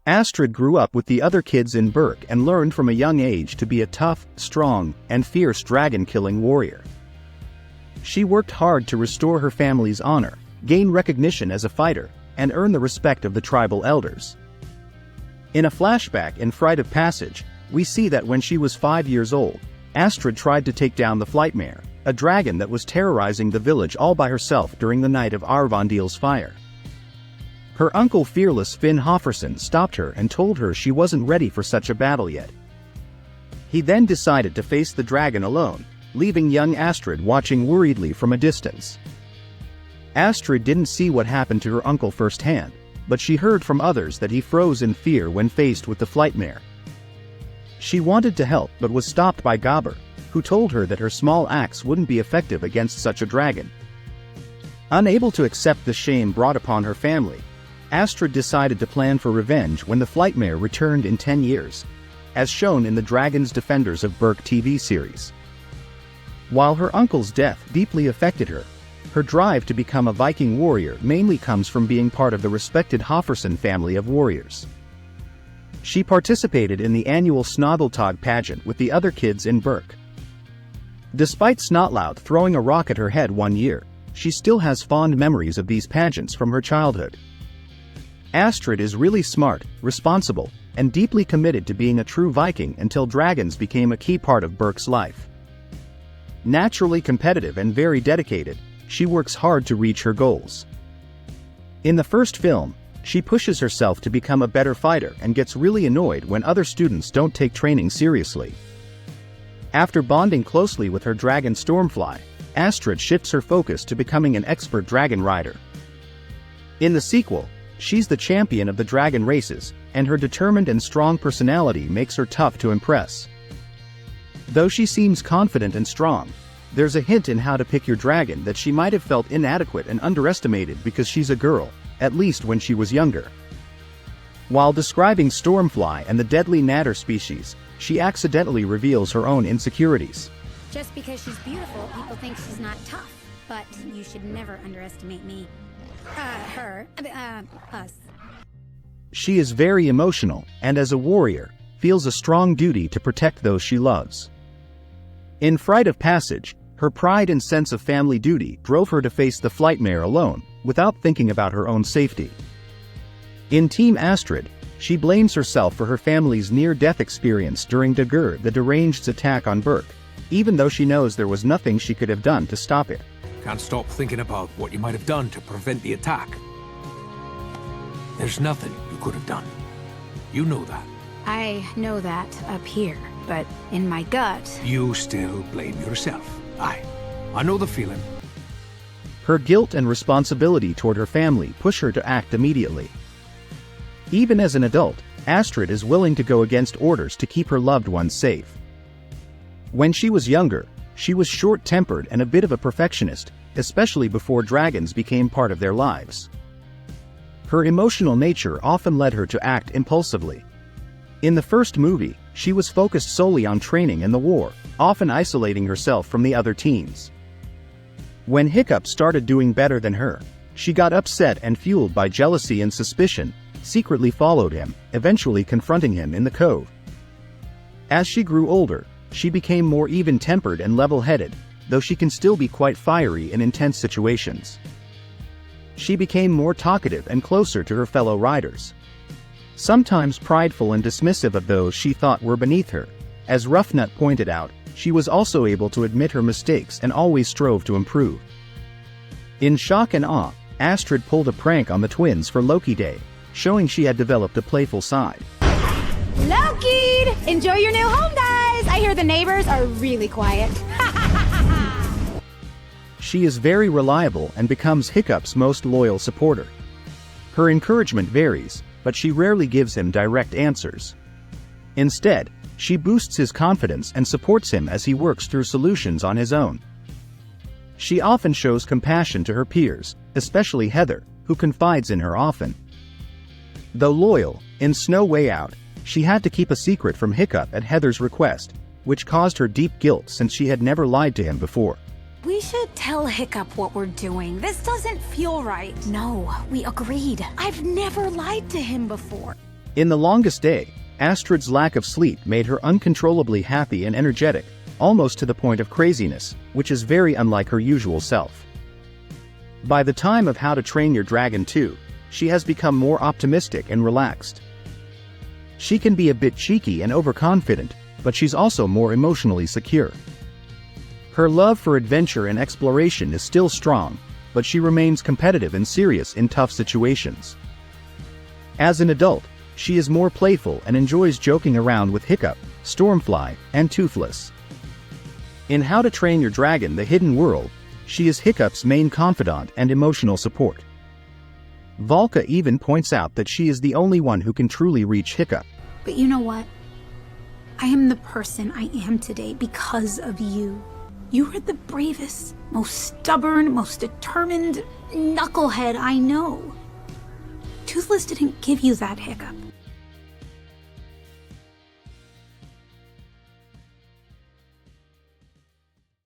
Astrid grew up with the other kids in Berk and learned from a young age to be a tough, strong, and fierce dragon-killing warrior. She worked hard to restore her family's honor, gain recognition as a fighter, and earn the respect of the tribal elders. In a flashback in Rite of Passage, we see that when she was 5 years old, Astrid tried to take down the Flightmare, a dragon that was terrorizing the village all by herself during the night of Arvandil's fire. Her uncle fearless Finn Hofferson stopped her and told her she wasn't ready for such a battle yet. He then decided to face the dragon alone, leaving young Astrid watching worriedly from a distance. Astrid didn't see what happened to her uncle firsthand, but she heard from others that he froze in fear when faced with the Flightmare. She wanted to help but was stopped by Gabber, who told her that her small axe wouldn't be effective against such a dragon. Unable to accept the shame brought upon her family, Astrid decided to plan for revenge when the Flightmare returned in 10 years, as shown in the Dragon's Defenders of Berk TV series. While her uncle's death deeply affected her, her drive to become a Viking warrior mainly comes from being part of the respected Hofferson family of warriors. She participated in the annual Snoddeltog pageant with the other kids in Berk. Despite Snotlout throwing a rock at her head one year, she still has fond memories of these pageants from her childhood. Astrid is really smart, responsible, and deeply committed to being a true Viking until dragons became a key part of Berk's life. Naturally competitive and very dedicated, she works hard to reach her goals. In the first film, she pushes herself to become a better fighter and gets really annoyed when other students don't take training seriously. After bonding closely with her dragon Stormfly, Astrid shifts her focus to becoming an expert dragon rider. In the sequel, she's the champion of the dragon races, and her determined and strong personality makes her tough to impress. Though she seems confident and strong, there's a hint in How to Pick Your Dragon that she might have felt inadequate and underestimated because she's a girl, at least when she was younger. While describing Stormfly and the deadly Natter species, she accidentally reveals her own insecurities. Just because she's beautiful, people think she's not tough, but you should never underestimate me. Us. She is very emotional, and as a warrior, feels a strong duty to protect those she loves. In Rite of Passage, her pride and sense of family duty drove her to face the Flightmare alone, without thinking about her own safety. In Team Astrid, she blames herself for her family's near-death experience during Dagur the Deranged's attack on Berk, even though she knows there was nothing she could have done to stop it. Can't stop thinking about what you might have done to prevent the attack. There's nothing you could have done. You know that. I know that up here, but in my gut... You still blame yourself. I know the feeling. Her guilt and responsibility toward her family push her to act immediately. Even as an adult, Astrid is willing to go against orders to keep her loved ones safe. When she was younger, she was short-tempered and a bit of a perfectionist, especially before dragons became part of their lives. Her emotional nature often led her to act impulsively. In the first movie, she was focused solely on training and the war, often isolating herself from the other teens. When Hiccup started doing better than her, she got upset and, fueled by jealousy and suspicion, secretly followed him, eventually confronting him in the cove. As she grew older, she became more even-tempered and level-headed, though she can still be quite fiery in intense situations. She became more talkative and closer to her fellow riders. Sometimes prideful and dismissive of those she thought were beneath her. As Roughnut pointed out, she was also able to admit her mistakes and always strove to improve. In Shock and Awe, Astrid pulled a prank on the twins for Loki Day, showing she had developed a playful side. Loki! Enjoy your new home, guys! I hear the neighbors are really quiet. She is very reliable and becomes Hiccup's most loyal supporter. Her encouragement varies, but she rarely gives him direct answers. Instead, she boosts his confidence and supports him as he works through solutions on his own. She often shows compassion to her peers, especially Heather, who confides in her often. Though loyal, in Snow Way Out, she had to keep a secret from Hiccup at Heather's request, which caused her deep guilt since she had never lied to him before. We should tell Hiccup what we're doing. This doesn't feel right. No, we agreed. I've never lied to him before. In the longest day, Astrid's lack of sleep made her uncontrollably happy and energetic, almost to the point of craziness, which is very unlike her usual self. By the time of How to Train Your Dragon 2, she has become more optimistic and relaxed. She can be a bit cheeky and overconfident, but she's also more emotionally secure. Her love for adventure and exploration is still strong, but she remains competitive and serious in tough situations. As an adult, she is more playful and enjoys joking around with Hiccup, Stormfly, and Toothless. In How to Train Your Dragon: The Hidden World, she is Hiccup's main confidant and emotional support. Valka even points out that she is the only one who can truly reach Hiccup. But you know what? I am the person I am today because of you. You are the bravest, most stubborn, most determined knucklehead I know. Toothless didn't give you that, Hiccup.